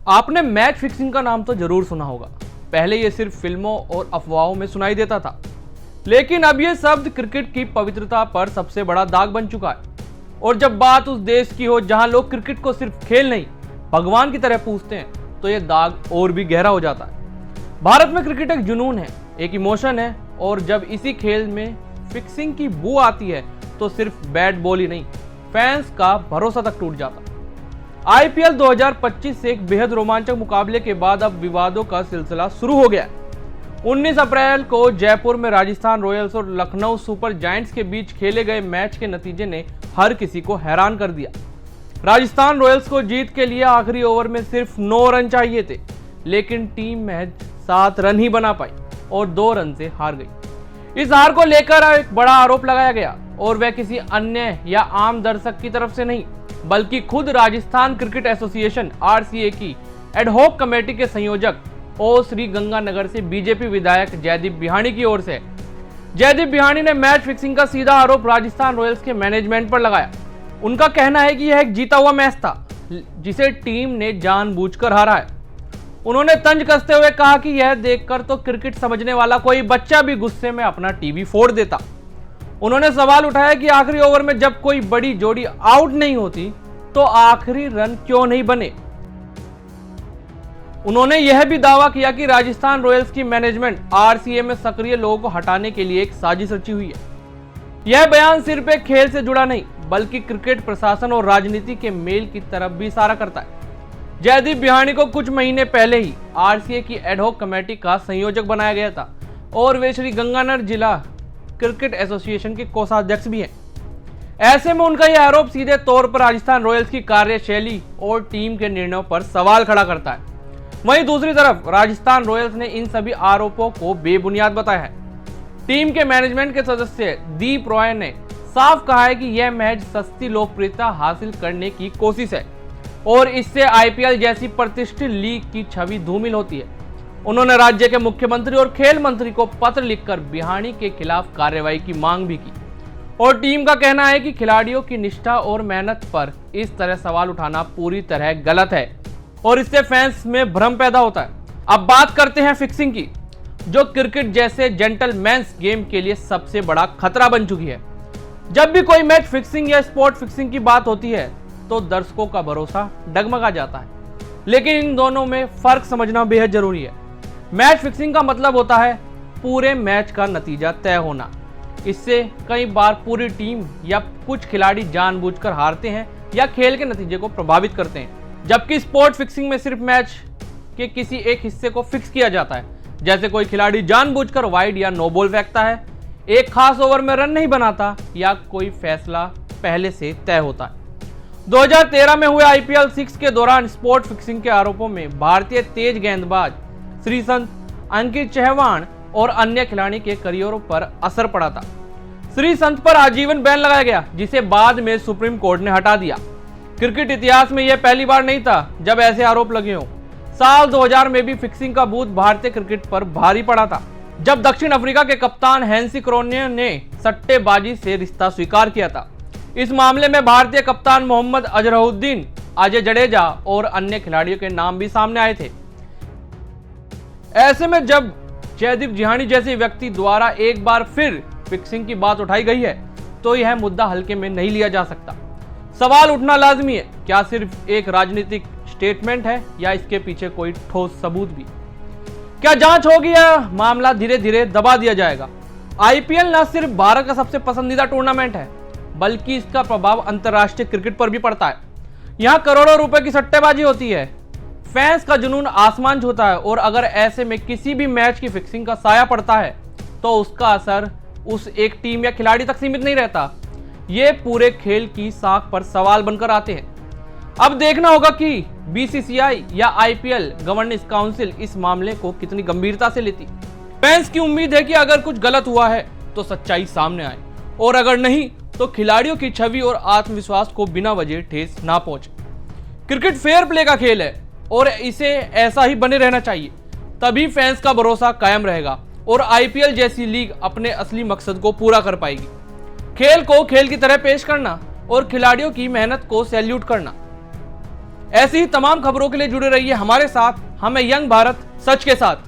आपने match fixing का नाम तो जरूर सुना होगा। पहले ये सिर्फ फिल्मों और अफवाहों में सुनाई देता था, लेकिन अब ये शब्द क्रिकेट की पवित्रता पर सबसे बड़ा दाग बन चुका है। और जब बात उस देश की हो जहां लोग क्रिकेट को सिर्फ खेल नहीं, भगवान की तरह पूजते हैं, तो ये दाग और भी गहरा हो जाता है। भारत में क्रिकेट एक जुनून है, एक इमोशन है, और जब इसी खेल में फिक्सिंग की बू आती है तो सिर्फ बैट बॉल ही नहीं, फैंस का भरोसा तक टूट जाता है। आईपीएल 2025 से एक बेहद रोमांचक मुकाबले के बाद अब विवादों का सिलसिला शुरू हो गया है। 19 अप्रैल को जयपुर में राजस्थान रॉयल्स और लखनऊ सुपर जायंट्स के बीच खेले गए मैच के नतीजे ने हर किसी को हैरान कर दिया। राजस्थान रॉयल्स को जीत के लिए आखिरी ओवर में सिर्फ 9 रन चाहिए थे, लेकिन टीम महज 7 रन ही बना पाई और 2 रन से हार गई। इस हार को लेकर एक बड़ा आरोप लगाया गया, और वह किसी अन्य या आम दर्शक की तरफ से नहीं, बल्कि खुद राजस्थान क्रिकेट एसोसिएशन आरसीए की एडहॉक कमेटी के संयोजक और श्री गंगानगर से बीजेपी विधायक जयदीप बिहानी की ओर से। जयदीप बिहानी ने मैच फिक्सिंग का सीधा आरोप राजस्थान रॉयल्स के मैनेजमेंट पर लगाया। उनका कहना है कि यह एक जीता हुआ मैच था जिसे टीम ने जानबूझकर हारा है। उन्होंने तंज कसते हुए कहा कि यह देखकर तो क्रिकेट समझने वाला कोई बच्चा भी गुस्से में अपना टीवी फोड़ देता। उन्होंने सवाल उठाया कि आखिरी ओवर में जब कोई बड़ी जोड़ी आउट नहीं होती तो आखिरी रन क्यों नहीं बने। उन्होंने यह भी दावा किया कि राजस्थान रॉयल्स की मैनेजमेंट आरसीए में सक्रिय लोगों को हटाने के लिए एक साजिश रची हुई है। यह बयान सिर्फ एक खेल से जुड़ा नहीं, बल्कि क्रिकेट प्रशासन और राजनीति के मेल की तरफ भी इशारा करता है। जयदीप बिहानी को कुछ महीने पहले ही आरसीए की एडहॉक कमेटी का संयोजक बनाया गया था, और वे श्री गंगानगर जिला क्रिकेट एसोसिएशन के कोषाध्यक्ष भी हैं। ऐसे में उनका यह आरोप सीधे तौर पर राजस्थान रॉयल्स की कार्यशैली और टीम के निर्णयों पर सवाल खड़ा करता है। वहीं दूसरी तरफ राजस्थान रॉयल्स ने इन सभी आरोपों को बेबुनियाद बताया है। टीम के मैनेजमेंट के सदस्य दीप रॉय ने साफ कहा है कि यह मैच सस्ती लोकप्रियता हासिल करने की कोशिश है, और इससे आईपीएल जैसी प्रतिष्ठित लीग की छवि धूमिल होती है। उन्होंने राज्य के मुख्यमंत्री और खेल मंत्री को पत्र लिखकर बिहानी के खिलाफ कार्रवाई की मांग भी की, और टीम का कहना है कि खिलाड़ियों की निष्ठा और मेहनत पर इस तरह सवाल उठाना पूरी तरह गलत है, और इससे फैंस में भ्रम पैदा होता है। अब बात करते हैं फिक्सिंग की, जो क्रिकेट जैसे जेंटलमैन्स गेम के लिए सबसे बड़ा खतरा बन चुकी है। जब भी कोई मैच फिक्सिंग या स्पॉट फिक्सिंग की बात होती है तो दर्शकों का भरोसा डगमगा जाता है, लेकिन इन दोनों में फर्क समझना बेहद जरूरी है। मैच फिक्सिंग का मतलब होता है पूरे मैच का नतीजा तय होना। इससे कई बार पूरी टीम या कुछ खिलाड़ी जानबूझकर हारते हैं या खेल के नतीजे को प्रभावित करते हैं, जबकि स्पॉट फिक्सिंग में सिर्फ मैच के किसी एक हिस्से को फिक्स किया जाता है। जैसे कोई खिलाड़ी जानबूझकर वाइड या नो बॉल फेंकता है, एक खास ओवर में रन नहीं बनाता, या कोई फैसला पहले से तय होता है। 2013 में हुए आईपीएल 6 के दौरान स्पॉट फिक्सिंग के आरोपों में भारतीय तेज गेंदबाज श्रीसंत, अंकित चहवाण और अन्य खिलाड़ी के करियरों पर असर पड़ा था। श्रीसंत पर आजीवन बैन लगाया गया, जिसे बाद में सुप्रीम कोर्ट ने हटा दिया। क्रिकेट इतिहास में यह पहली बार नहीं था जब ऐसे आरोप लगे हों। साल 2000 में भी फिक्सिंग का भूत भारतीय क्रिकेट पर भारी पड़ा था, जब दक्षिण अफ्रीका के कप्तान हैंसी क्रोन्ये ने सट्टेबाजी से रिश्ता स्वीकार किया था। इस मामले में भारतीय कप्तान मोहम्मद अजहरुद्दीन, अजय जडेजा और अन्य खिलाड़ियों के नाम भी सामने आए थे। ऐसे में जब जयदीप बिहानी जैसे व्यक्ति द्वारा एक बार फिर फिक्सिंग की बात उठाई गई है, तो यह मुद्दा हल्के में नहीं लिया जा सकता। सवाल उठना लाजमी है, क्या सिर्फ एक राजनीतिक स्टेटमेंट है या इसके पीछे कोई ठोस सबूत भी? क्या जांच होगी या मामला धीरे धीरे दबा दिया जाएगा? आईपीएल न सिर्फ भारत का सबसे पसंदीदा टूर्नामेंट है, बल्कि इसका प्रभाव अंतर्राष्ट्रीय क्रिकेट पर भी पड़ता है। यहाँ करोड़ों रुपए की सट्टेबाजी होती है, फैंस का जुनून आसमान छूता है, और अगर ऐसे में किसी भी मैच की फिक्सिंग का साया पड़ता है तो उसका असर उस एक टीम या खिलाड़ी तक सीमित नहीं रहता। ये पूरे खेल की साख पर सवाल बनकर आते हैं। अब देखना होगा कि बीसीसीआई या आईपीएल गवर्नेंस काउंसिल इस मामले को कितनी गंभीरता से लेती। फैंस की उम्मीद है कि अगर कुछ गलत हुआ है तो सच्चाई सामने आए, और अगर नहीं तो खिलाड़ियों की छवि और आत्मविश्वास को बिना वजह ठेस ना पहुंचे। क्रिकेट फेयर प्ले का खेल है, और इसे ऐसा ही बने रहना चाहिए, तभी फैंस का भरोसा कायम रहेगा और आईपीएल जैसी लीग अपने असली मकसद को पूरा कर पाएगी। खेल को खेल की तरह पेश करना और खिलाड़ियों की मेहनत को सैल्यूट करना। ऐसी ही तमाम खबरों के लिए जुड़े रहिए हमारे साथ। हमें यंग भारत सच के साथ।